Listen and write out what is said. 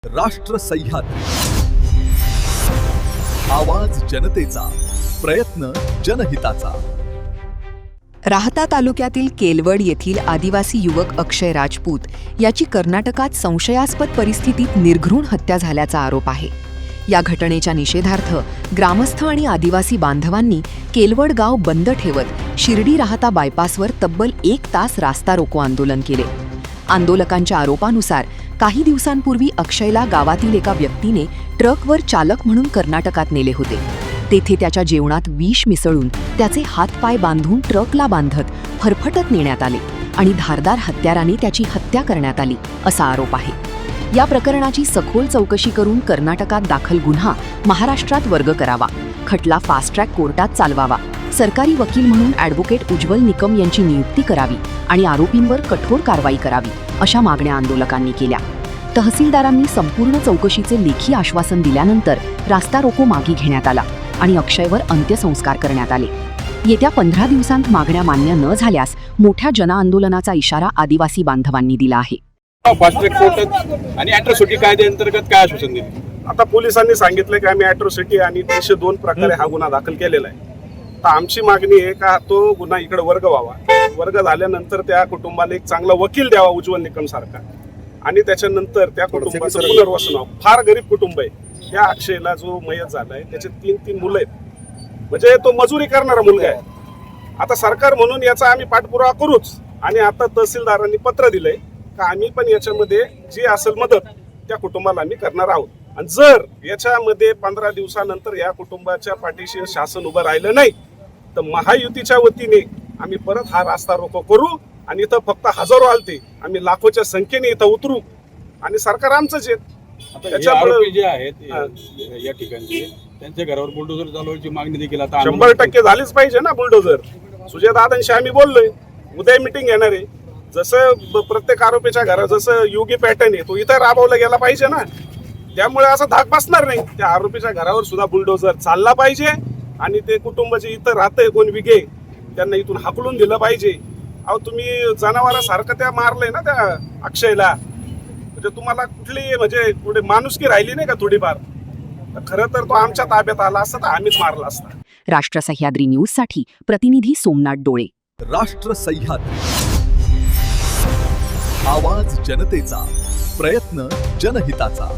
राष्ट्र सह्याद्री, आवाज जनतेचा, प्रयत्न जनहिताचा। राहता तालुक्यातील केलवड येथील आदिवासी युवक अक्षय राजपूत याची कर्नाटकात संशयास्पद परिस्थितीत निर्घृण हत्या झाल्याचा आरोप आहे। या घटनेच्या निषेधार्थ ग्रामस्थ आणि आदिवासी बांधवांनी केलवड गाव बंद ठेवत शिर्डी राहता बायपासवर तब्बल 1 तास रास्ता रोको आंदोलन केले। आंदोलकांच्या आरोपानुसार काही दिवसांपूर्वी अक्षयला गावातील एका व्यक्तीने ट्रकवर चालक म्हणून कर्नाटकात नेले होते। तेथे त्याच्या जेवणात विष मिसळून त्याचे हातपाय बांधून ट्रकला बांधत फरफटत नेण्यात आले आणि धारदार हत्याराने त्याची हत्या करण्यात आली असा आरोप आहे। या प्रकरणाची सखोल चौकशी करून कर्नाटकात दाखल गुन्हा महाराष्ट्रात वर्ग करावा, खटला फास्ट ट्रॅक कोर्टात चालवावा, सरकारी वकील म्हणून ॲडव्होकेट उज्ज्वल निकम यांची नियुक्ती करावी आणि आरोपींवर कठोर कारवाई करावी अशा मागण्या आंदोलकांनी केल्या। तहसीलदारांनी संपूर्ण चौकशीचे लेखी आश्वासन दिल्यानंतर रास्ता रोको मागे घेण्यात आला आणि अक्षयवर अंत्यसंस्कार करण्यात आले। येत्या 15 दिवसांत मागण्या मान्य न झाल्यास मोठ्या जनआंदोलनाचा इशारा आदिवासी बांधवांनी दिला आहे। फास्ट ट्रॅक कोर्टात आणि ॲट्रॉसिटी कायद्याअंतर्गत काय आश्वासन दिले? आता पोलिसांनी सांगितलं की आम्ही ॲट्रॉसिटी आणि 302 प्रकारे हा गुन्हा दाखल केलेला आहे। तर आमची मागणी आहे का तो गुन्हा इकडे वर्ग व्हावा, वर्ग झाल्यानंतर त्या कुटुंबाला एक चांगला वकील द्यावा उज्ज्वल निकम सारखा, आणि त्याच्यानंतर त्या कुटुंबाचं पुनर्वसन व्हावं। फार गरीब कुटुंब आहे। त्या अक्षयला जो मयत झालाय त्याचे 3 मुलं आहेत, म्हणजे तो मजुरी करणारा मुलगा आहे। आता सरकार म्हणून याचा आम्ही पाठपुरावा करूच, आणि आता तहसीलदारांनी पत्र दिलंय का आम्ही पण याच्यामध्ये जी असेल मदत त्या कुटुंबाला आम्ही करणार आहोत। आणि जर याच्यामध्ये 15 दिवसानंतर या कुटुंबाच्या पाठीशी शासन उभं राहिलं नाही तर महायुतीच्या वतीने आम्ही परत हा रास्ता रोको करू, आणि इथं फक्त हजारो आलते, आम्ही लाखोच्या संख्येने इथं उतरू, आणि सरकार आमचंच आहे। आरोपी जे आहेत या ठिकाणचे त्यांच्या घरावर बुलडोझर चालवायची मागणी देखील आता 100% झालीच पाहिजे ना बुलडोझर। सुजयदादांशी आम्ही बोललोय, उद्या मिटिंग घेणार आहे। जसं प्रत्येक आरोपीच्या घरात जसं योगी पॅटर्न आहे तो इथं राबवला गेला पाहिजे ना, त्यामुळे असं धाक बसणार नाही। त्या आरोपीच्या घरावर सुद्धा बुलडोझर चालला पाहिजे, आणि ते कुटुंब जे इथं राहतंय 2 विघे त्यांना इथून हाकलून दिलं पाहिजे। अहो तुम्ही जनावरासारखं त्या मारलंय ना त्या अक्षयला, म्हणजे तुम्हाला कुठली म्हणजे पुढे माणुसकी राहिली नाही का थोडीफार? खरं तर तो आमच्या ताब्यात आला असता तर आम्हीच मारला असता। राष्ट्र सह्याद्री न्यूजसाठी प्रतिनिधी सोमनाथ डोळे। राष्ट्र सह्याद्री, आवाज जनतेचा, प्रयत्न जनहिताचा।